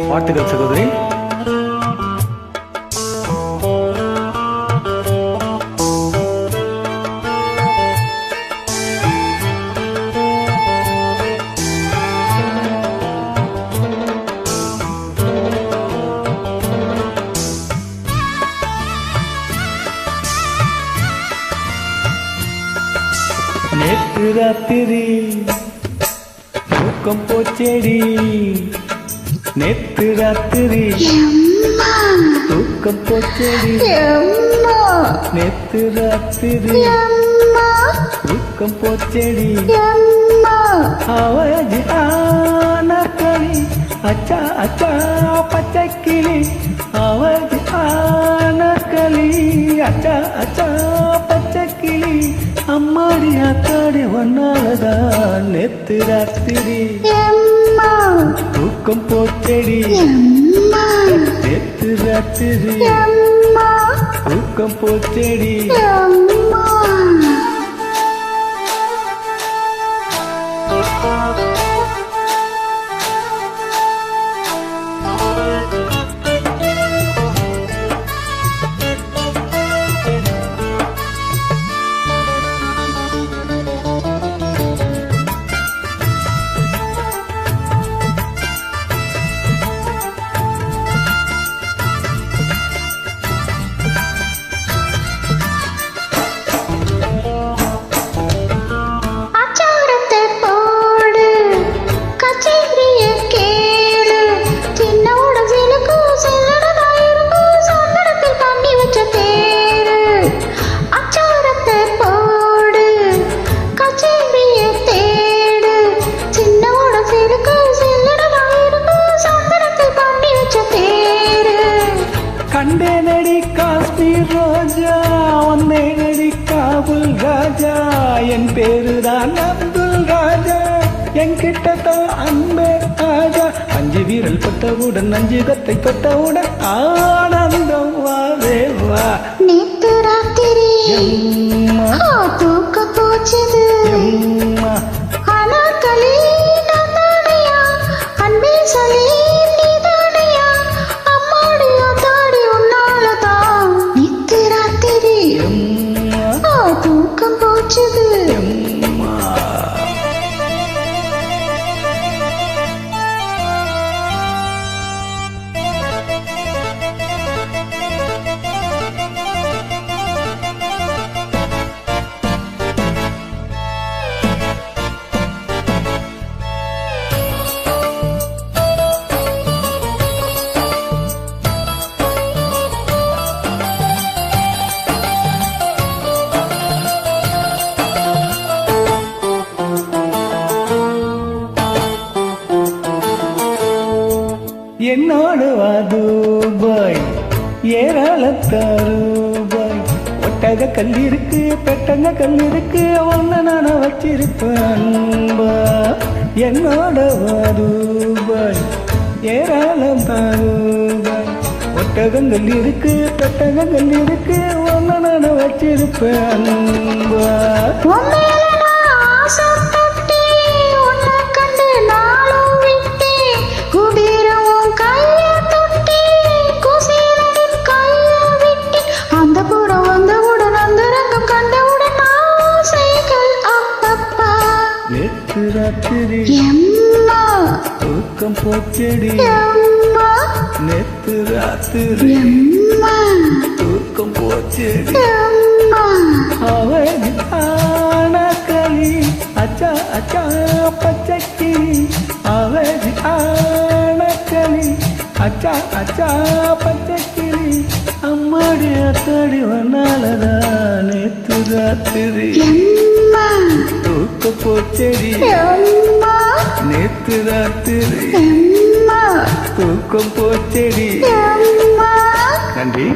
வாழ்த்துக்கள் சகோதரி. நேற்று ராத்திரி தூக்கம் போச்சேடி, நேற்று ராத்திரி தூக்கம் போச்சேடி, நேற்று ராத்திரி தூக்கம் போச்சேடி. அவதி ஆன களி அச்சா அச்சா பச்சை கிளி, அவதி ஆன களி அச்சா அச்சா பச்சை கிளி. அம்மாடி அக்காடி ஒன்னாலதான் நேத்து ராத்திரி தூக்கம் போச்சேடி, நேத்து ராத்திரி தூக்கம் போச்சேடி. கண்டேனடி காஷ்மீர் ரோஜா, வந்தேனடி காபுல் ராஜா. என் பேருதான் அப்துல் ராஜா, என்கிட்டதான் அன்பே ராஜா. அஞ்சு வீரல் பட்டவுடன் அஞ்சு கத்தை தொட்டவுடன் ஆனந்தம் வாதேவா. நேத்து ராத்திரி தூக்க போச்சது அனார்களே நானடையா, அன்பே சொல்லி நீதானையா. அம்மாடியா தாடி உன்னாலதான் நேத்து ராத்திரி தூக்கம் போச்சது. என்னோடு வா துபாய், ஏராளத்தாரூபாய். ஒட்டக கல் இருக்கு, பெட்டங்க கல் இருக்கு, ஒன்ன நான் வச்சிருப்பேன். என்னோட வா துபாய், ஏராளம் தாரூபாய். ஒட்டகங்கள் இருக்கு, பெட்டகங்கள் இருக்கு, ஒன்ன நான் வச்சிருப்பேன். நேற்று ராத்திரி தூக்கம் போச்சேடி, நேற்று ராத்திரி தூக்கம் போச்சேடி. அவதி ஆன களி அச்சா அச்சா பச்சை கிளி, அவதி ஆன களி அச்சா அச்சா பச்சை கிளி. அம்மாடி அத்தாடி வண்ணாலதான் நேற்று ராத்திரி தூக்க போச்சேடி, நேற்று ராத்திரி தூக்கம் போச்சேடி. நன்றி.